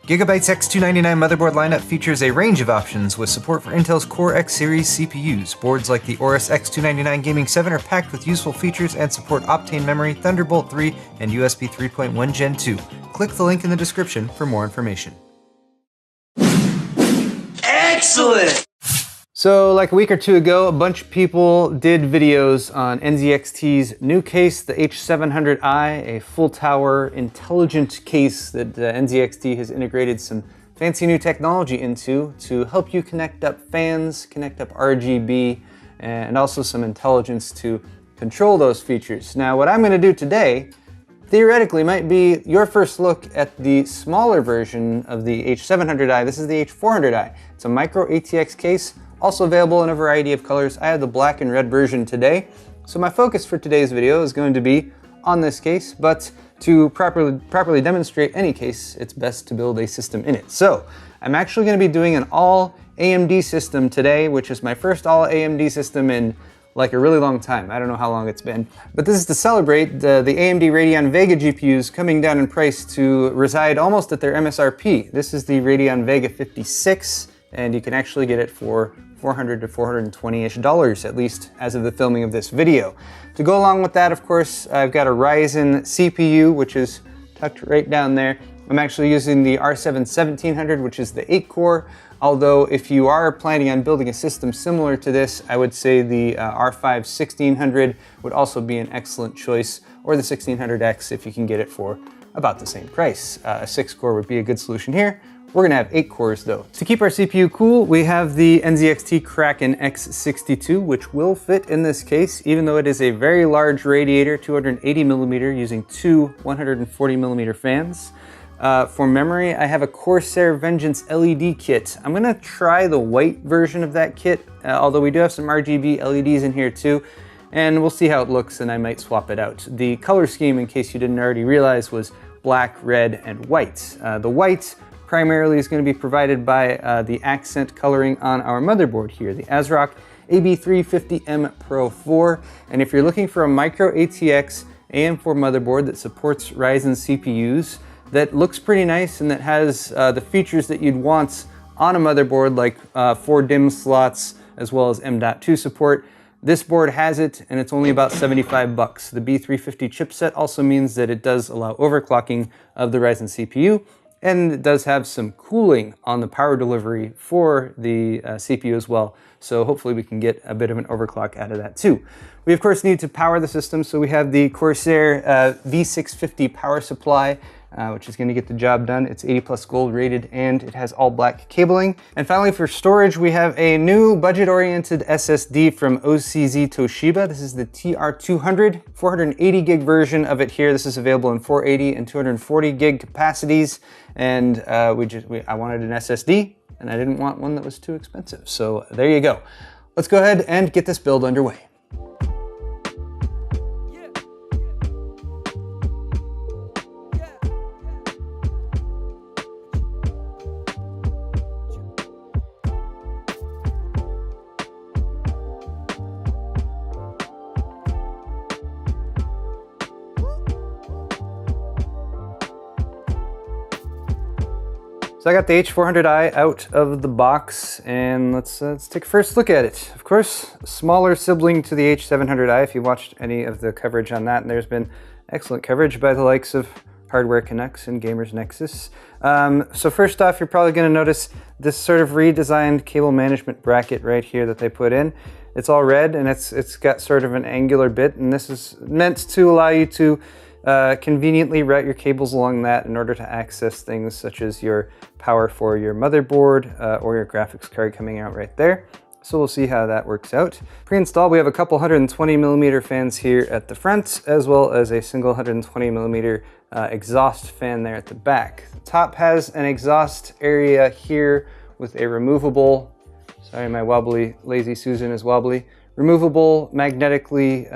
Gigabyte's X299 motherboard lineup features a range of options with support for Intel's Core X series CPUs. Boards like the Aorus X299 Gaming 7 are packed with useful features and support Optane memory, Thunderbolt 3, and USB 3.1 Gen 2. Click the link in the description for more information. Excellent! So like a week or two ago, a bunch of people did videos on NZXT's new case, the H400i, a full tower intelligent case that NZXT has integrated some fancy new technology into to help you connect up fans, connect up RGB, and also some intelligence to control those features. Now what I'm going to do today theoretically might be your first look at the smaller version of the H400i. This is the H400i. It's a micro ATX case, also available in a variety of colors. I have the black and red version today. So my focus for today's video is going to be on this case, but to properly demonstrate any case, it's best to build a system in it. So I'm actually going to be doing an all AMD system today, which is my first all AMD system in like a really long time. I don't know how long it's been, but this is to celebrate the AMD Radeon Vega GPUs coming down in price to reside almost at their MSRP. This is the Radeon Vega56, and you can actually get it for $400 to $420-ish, at least as of the filming of this video. To go along with that, of course, I've got a Ryzen CPU, which is tucked right down there. I'm actually using the R7 1700, which is the 8-core, although if you are planning on building a system similar to this, I would say the R5 1600 would also be an excellent choice, or the 1600X if you can get it for about the same price. A 6-core would be a good solution here. We're gonna have 8 cores though. To keep our CPU cool, we have the NZXT Kraken X62, which will fit in this case, even though it is a very large radiator, 280mm, using two 140mm fans. For memory, I have a Corsair Vengeance LED kit. I'm gonna try the white version of that kit, although we do have some RGB LEDs in here too, and we'll see how it looks and I might swap it out. The color scheme, in case you didn't already realize, was black, red, and white. The white primarily is going to be provided by the accent coloring on our motherboard here, the ASRock AB350M Pro 4. And if you're looking for a micro ATX AM4 motherboard that supports Ryzen CPUs, that looks pretty nice and that has the features that you'd want on a motherboard, like 4 DIMM slots as well as M.2 support, this board has it, and it's only about 75 bucks. The B350 chipset also means that it does allow overclocking of the Ryzen CPU, and it does have some cooling on the power delivery for the CPU as well. So hopefully we can get a bit of an overclock out of that too. We of course need to power the system, so we have the Corsair V650 power supply, which is going to get the job done. It's 80+ gold rated and it has all black cabling. And finally, for storage, we have a new budget-oriented SSD from OCZ Toshiba. This is the TR200, 480 gig version of it here. This is available in 480 and 240 gig capacities. And I wanted an SSD and I didn't want one that was too expensive. So there you go. Let's go ahead and get this build underway. So I got the H400i out of the box, and let's take a first look at it. Of course, a smaller sibling to the H700i. If you watched any of the coverage on that, and there's been excellent coverage by the likes of Hardware Connects and Gamers Nexus. So first off, you're probably going to notice this sort of redesigned cable management bracket right here that they put in. It's all red, and it's got sort of an angular bit, and this is meant to allow you to conveniently route your cables along that in order to access things such as your power for your motherboard or your graphics card coming out right there. So we'll see how that works out. Pre-installed, we have a couple 120mm fans here at the front, as well as a single 120mm exhaust fan there at the back. The top has an exhaust area here with a removable, sorry, my wobbly Lazy Susan is wobbly, removable magnetically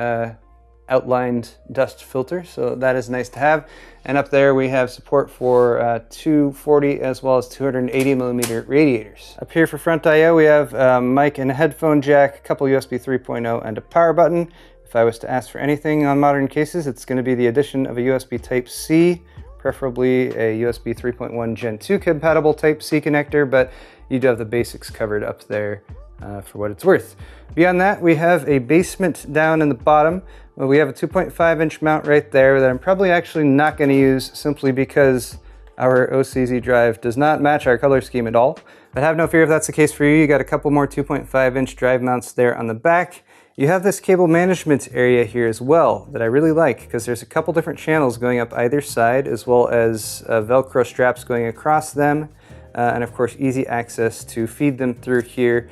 outlined dust filter, so that is nice to have. And up there we have support for 240 as well as 280mm radiators. Up here for front I/O we have a mic and a headphone jack, a couple USB 3.0 and a power button. If I was to ask for anything on modern cases, it's going to be the addition of a USB Type-C preferably a USB 3.1 Gen 2 compatible Type-C connector, but you do have the basics covered up there for what it's worth. Beyond that, we have a basement down in the bottom. Well, we have a 2.5-inch mount right there that I'm probably actually not going to use simply because our OCZ drive does not match our color scheme at all. But have no fear if that's the case for you. You got a couple more 2.5-inch drive mounts there on the back. You have this cable management area here as well that I really like because there's a couple different channels going up either side, as well as Velcro straps going across them, and of course easy access to feed them through here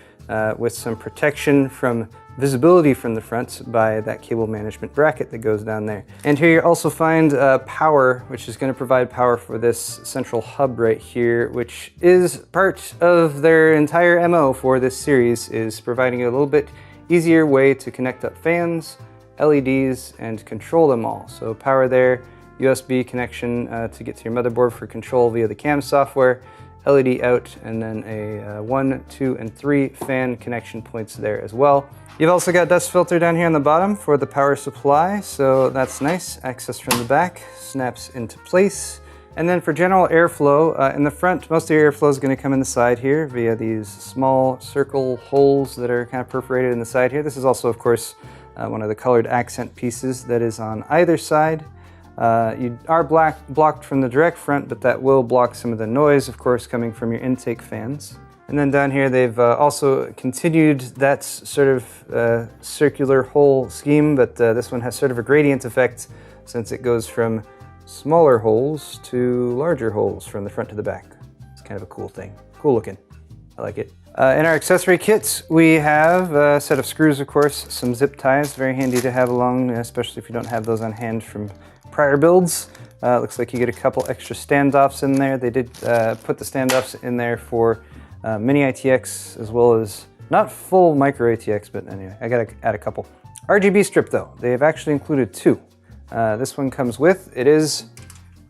with some protection from visibility from the front by that cable management bracket that goes down there. And here you also find power, which is going to provide power for this central hub right here, which is part of their entire MO for this series, is providing you a little bit easier way to connect up fans, LEDs, and control them all. So power there, USB connection to get to your motherboard for control via the CAM software, LED out, and then a 1, 2, and 3 fan connection points there as well. You've also got dust filter down here on the bottom for the power supply, so that's nice. Access from the back, snaps into place. And then for general airflow, in the front, most of your airflow is going to come in the side here via these small circle holes that are kind of perforated in the side here. This is also, of course, one of the colored accent pieces that is on either side. You are blocked from the direct front, but that will block some of the noise, of course, coming from your intake fans. And then down here, they've also continued that sort of circular hole scheme, but this one has sort of a gradient effect since it goes from smaller holes to larger holes from the front to the back. It's kind of a cool thing. Cool looking. I like it. In our accessory kit, we have a set of screws, of course, some zip ties, very handy to have along, especially if you don't have those on hand from prior builds. Looks like you get a couple extra standoffs in there. They did put the standoffs in there for mini ITX as well as not full micro ATX, but anyway, I gotta add a couple. RGB strip though, they have actually included 2. This one comes with, it is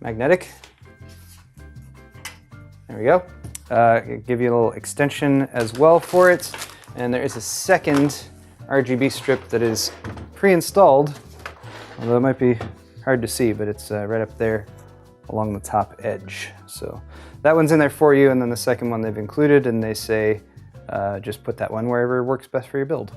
magnetic. There we go. Give you a little extension as well for it. And there is a second RGB strip that is pre-installed, although it might be hard to see, but it's right up there along the top edge. So that one's in there for you, and then the second one they've included, and they say just put that one wherever works best for your build.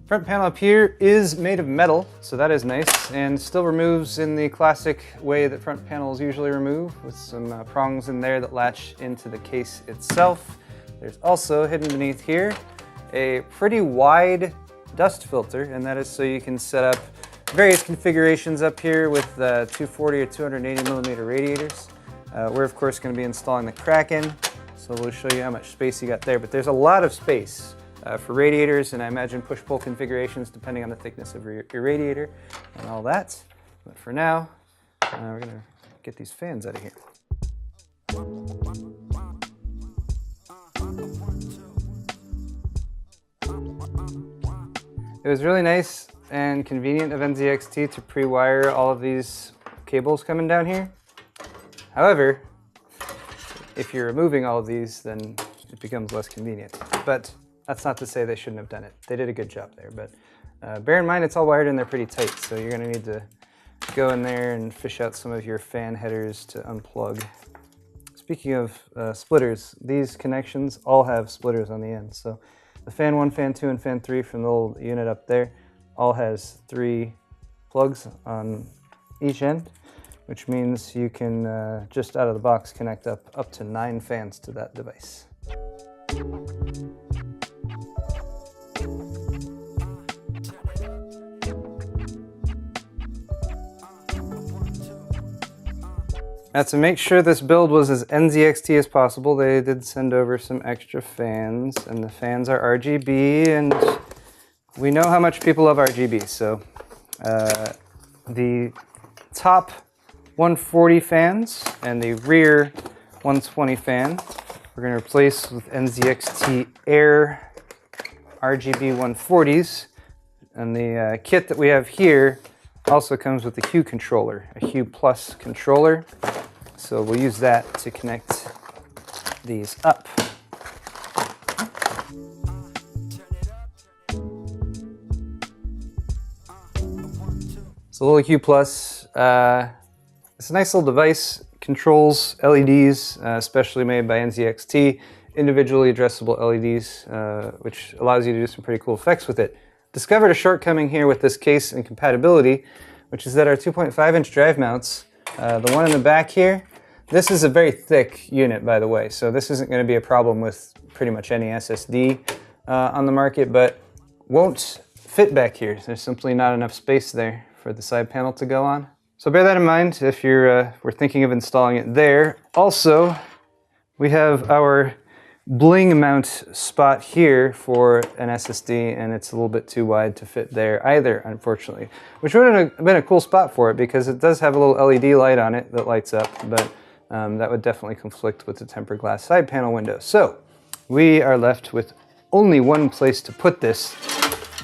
Front panel up here is made of metal, so that is nice, and still removes in the classic way that front panels usually remove, with some prongs in there that latch into the case itself. There's also, hidden beneath here, a pretty wide dust filter, and that is so you can set up various configurations up here with 240 or 280 millimeter radiators. We're of course going to be installing the Kraken, so we'll show you how much space you got there, but there's a lot of space for radiators, and I imagine push-pull configurations depending on the thickness of your radiator and all that. But for now, we're going to get these fans out of here. It was really nice and convenient of NZXT to pre-wire all of these cables coming down here. However, if you're removing all of these, then it becomes less convenient. But that's not to say they shouldn't have done it. They did a good job there, but bear in mind it's all wired in there pretty tight, so you're gonna need to go in there and fish out some of your fan headers to unplug. Speaking of splitters, these connections all have splitters on the end. So the fan 1, fan 2, and fan 3 from the little unit up there all has 3 plugs on each end, which means you can just out of the box connect up to 9 fans to that device. Now, to make sure this build was as NZXT as possible, they did send over some extra fans, and the fans are RGB, and we know how much people love RGB, so the top 140 fans and the rear 120 fan we're going to replace with NZXT Air RGB 140s, and the kit that we have here also comes with a Hue controller, a Hue Plus controller. So we'll use that to connect these up. It's a little Q+. It's a nice little device. Controls LEDs, specially made by NZXT, individually addressable LEDs, which allows you to do some pretty cool effects with it. Discovered a shortcoming here with this case and compatibility, which is that our 2.5-inch drive mounts, the one in the back here, this is a very thick unit, by the way, so this isn't going to be a problem with pretty much any SSD on the market, but won't fit back here. There's simply not enough space there for the side panel to go on. So bear that in mind if you're we're thinking of installing it there. Also, we have our bling mount spot here for an SSD, and it's a little bit too wide to fit there either, unfortunately. Which would have been a cool spot for it because it does have a little LED light on it that lights up, but that would definitely conflict with the tempered glass side panel window. So we are left with only one place to put this,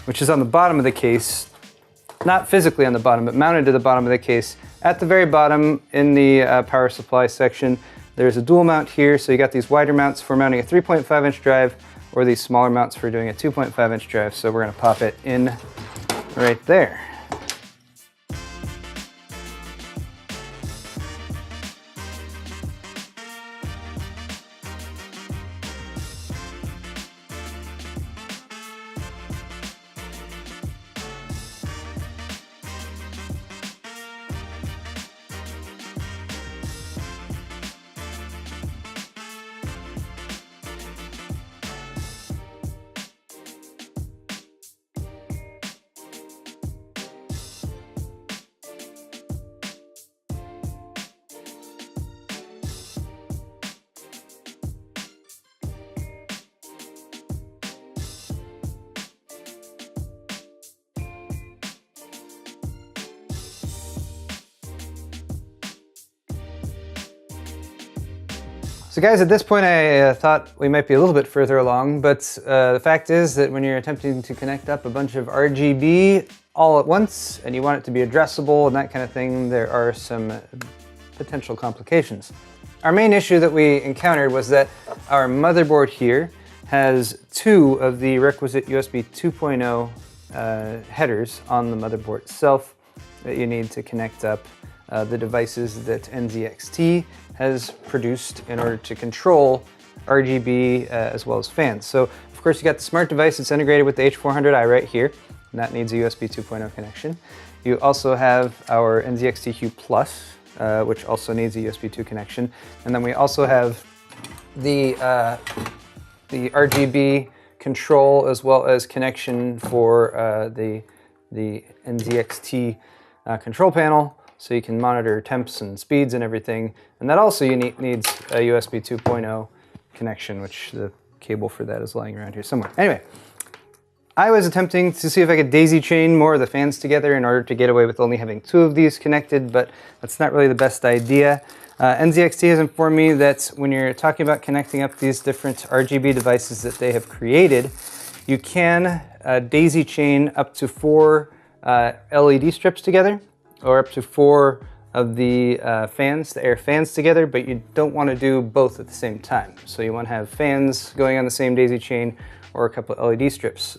which is on the bottom of the case. Not physically on the bottom, but mounted to the bottom of the case. At the very bottom in the power supply section, there's a dual mount here. So you got these wider mounts for mounting a 3.5-inch drive or these smaller mounts for doing a 2.5-inch drive. So we're gonna pop it in right there. So guys, at this point I thought we might be a little bit further along, but the fact is that when you're attempting to connect up a bunch of RGB all at once and you want it to be addressable and that kind of thing, there are some potential complications. Our main issue that we encountered was that our motherboard here has two of the requisite USB 2.0 headers on the motherboard itself that you need to connect up the devices that NZXT has produced in order to control RGB as well as fans. So of course you got the smart device that's integrated with the H400i right here, and that needs a USB 2.0 connection. You also have our NZXT Q+, which also needs a USB 2 connection. And then we also have the RGB control as well as connection for the NZXT control panel, so you can monitor temps and speeds and everything. And that also needs a USB 2.0 connection, which the cable for that is lying around here somewhere. Anyway, I was attempting to see if I could daisy chain more of the fans together in order to get away with only having two of these connected, but that's not really the best idea. NZXT has informed me that when you're talking about connecting up these different RGB devices that they have created, you can daisy chain up to 4 LED strips together, or up to 4 of the fans, the air fans together, but you don't want to do both at the same time. So you want to have fans going on the same daisy chain or a couple of LED strips.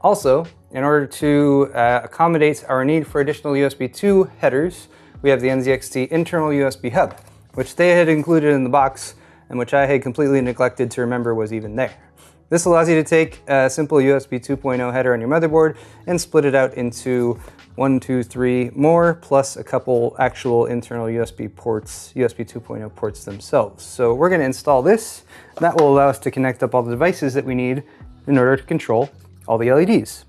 Also, in order to accommodate our need for additional USB 2 headers, we have the NZXT internal USB hub, which they had included in the box and which I had completely neglected to remember was even there. This allows you to take a simple USB 2.0 header on your motherboard and split it out into 1, 2, 3 more, plus a couple actual internal USB ports, USB 2.0 ports themselves. So we're going to install this. That will allow us to connect up all the devices that we need in order to control all the LEDs.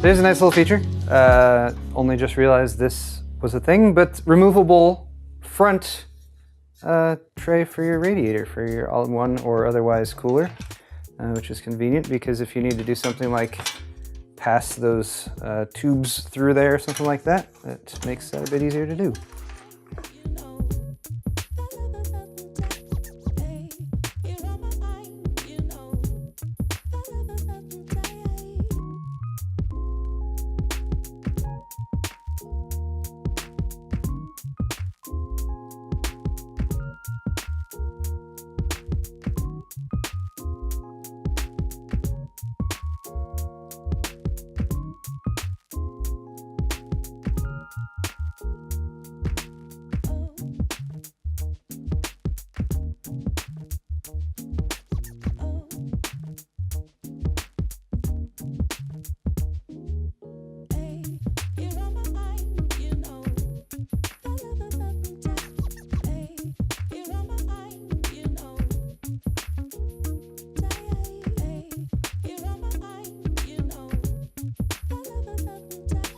There's a nice little feature. Only just realized this was a thing, but removable front tray for your radiator, for your all-in-one or otherwise cooler, which is convenient because if you need to do something like pass those tubes through there or something like that, it makes that a bit easier to do.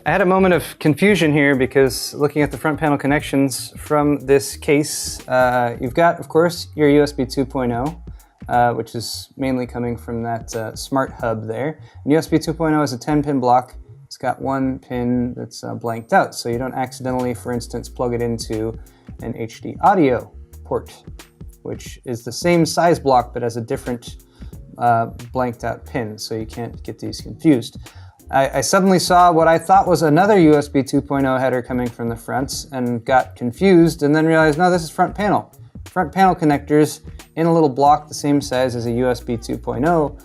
I had a moment of confusion here because looking at the front panel connections from this case, you've got, of course, your USB 2.0, which is mainly coming from that smart hub there. And USB 2.0 is a 10-pin block. It's got one pin that's blanked out, so you don't accidentally, for instance, plug it into an HD audio port, which is the same size block but has a different blanked out pin, so you can't get these confused. I suddenly saw what I thought was another USB 2.0 header coming from the front and got confused and then realized, no, this is front panel. Front panel connectors in a little block the same size as a USB 2.0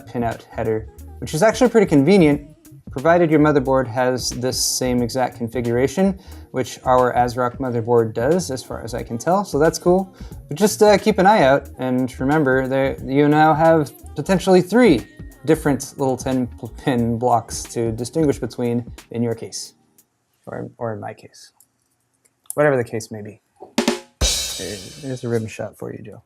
pinout header, which is actually pretty convenient provided your motherboard has this same exact configuration, which our ASRock motherboard does as far as I can tell, so that's cool. But just keep an eye out and remember you now have potentially 3 different little 10-pin blocks to distinguish between in your case, or in my case. Whatever the case may be. There's a rim shot for you, Joe.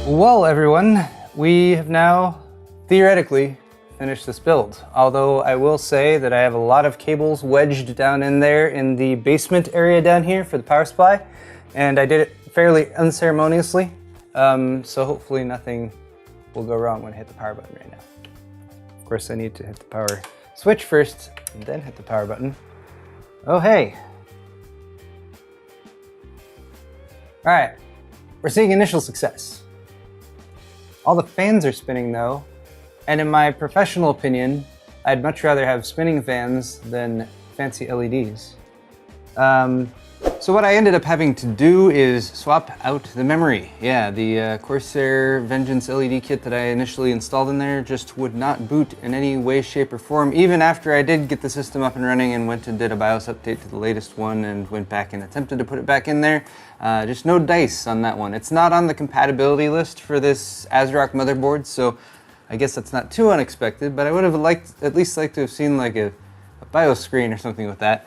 Well, everyone, we have now theoretically finished this build. Although I will say that I have a lot of cables wedged down in there in the basement area down here for the power supply, and I did it fairly unceremoniously, so hopefully nothing will go wrong when I hit the power button right now. Of course, I need to hit the power switch first, and then hit the power button. Oh, hey. All right, we're seeing initial success. All the fans are spinning though, and in my professional opinion, I'd much rather have spinning fans than fancy LEDs. So what I ended up having to do is swap out the memory. Yeah, the Corsair Vengeance LED kit that I initially installed in there just would not boot in any way, shape, or form, even after I did get the system up and running and went and did a BIOS update to the latest one and went back and attempted to put it back in there. Just no dice on that one. It's not on the compatibility list for this ASRock motherboard, so I guess that's not too unexpected, but I would have at least liked to have seen like a BIOS screen or something with that.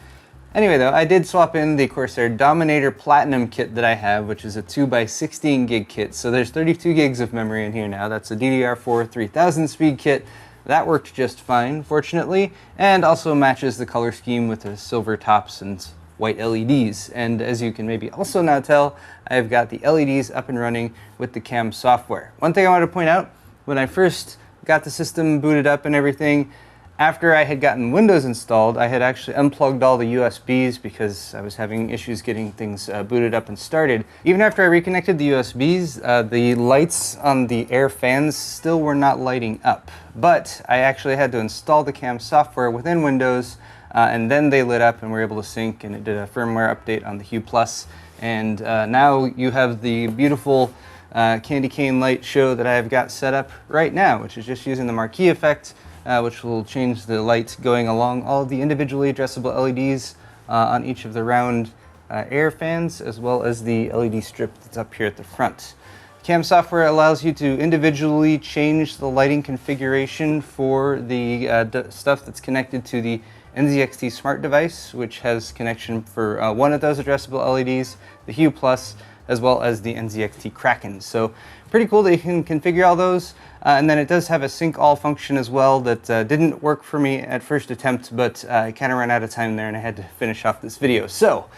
Anyway though, I did swap in the Corsair Dominator Platinum kit that I have, which is a 2x16 gig kit. So there's 32 gigs of memory in here now. That's a DDR4 3000 speed kit. That worked just fine, fortunately, and also matches the color scheme with the silver tops and white LEDs. And as you can maybe also now tell, I've got the LEDs up and running with the CAM software. One thing I wanted to point out, when I first got the system booted up and everything, after I had gotten Windows installed, I had actually unplugged all the USBs because I was having issues getting things booted up and started. Even after I reconnected the USBs, the lights on the air fans still were not lighting up. But I actually had to install the CAM software within Windows, and then they lit up and were able to sync, and it did a firmware update on the Hue Plus. And now you have the beautiful candy cane light show that I've got set up right now, which is just using the marquee effect, which will change the light going along all of the individually addressable LEDs on each of the round air fans, as well as the LED strip that's up here at the front. CAM software allows you to individually change the lighting configuration for the stuff that's connected to the NZXT smart device, which has connection for one of those addressable LEDs, the Hue Plus, as well as the NZXT Kraken. So pretty cool that you can configure all those. And then it does have a sync all function as well that didn't work for me at first attempt, but I kind of ran out of time there and I had to finish off this video. So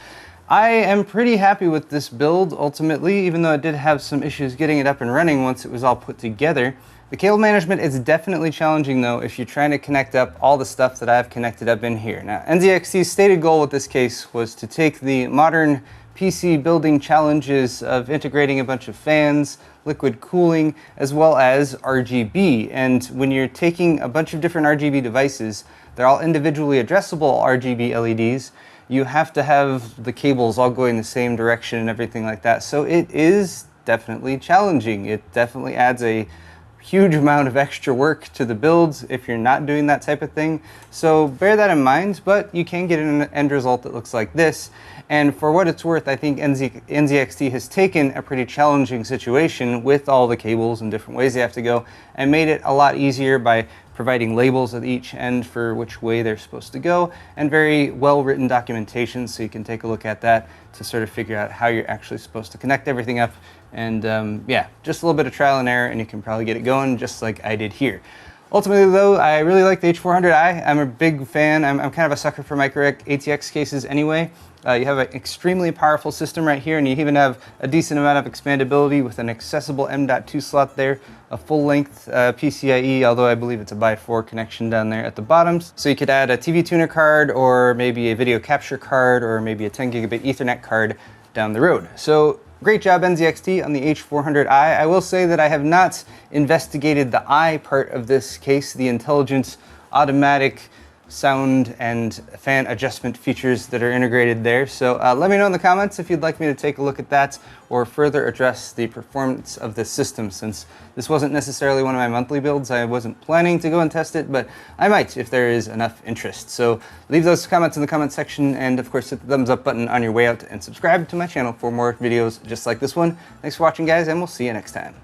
I am pretty happy with this build ultimately, even though it did have some issues getting it up and running once it was all put together. The cable management is definitely challenging though if you're trying to connect up all the stuff that I've connected up in here. Now, NZXT's stated goal with this case was to take the modern PC building challenges of integrating a bunch of fans, liquid cooling, as well as RGB. And when you're taking a bunch of different RGB devices, they're all individually addressable RGB LEDs, you have to have the cables all going the same direction and everything like that. So it is definitely challenging. It definitely adds a huge amount of extra work to the builds if you're not doing that type of thing. So bear that in mind, but you can get an end result that looks like this. And for what it's worth, I think NZXT has taken a pretty challenging situation with all the cables and different ways they have to go and made it a lot easier by providing labels at each end for which way they're supposed to go, and very well written documentation so you can take a look at that to sort of figure out how you're actually supposed to connect everything up. And yeah, just a little bit of trial and error and you can probably get it going just like I did here. Ultimately though, I really like the H400i. I'm a big fan. I'm kind of a sucker for micro ATX cases anyway. You have an extremely powerful system right here, and you even have a decent amount of expandability with an accessible M.2 slot there, a full-length PCIe, although I believe it's a x4 connection down there at the bottoms. So you could add a TV tuner card, or maybe a video capture card, or maybe a 10 gigabit Ethernet card down the road. So great job NZXT on the H400i. I will say that I have not investigated the I part of this case, the intelligent automatic sound and fan adjustment features that are integrated there. So let me know in the comments if you'd like me to take a look at that or further address the performance of this system. Since this wasn't necessarily one of my monthly builds, I wasn't planning to go and test it, but I might if there is enough interest. So leave those comments in the comment section, and of course hit the thumbs up button on your way out and subscribe to my channel for more videos just like this one. Thanks for watching guys, and we'll see you next time.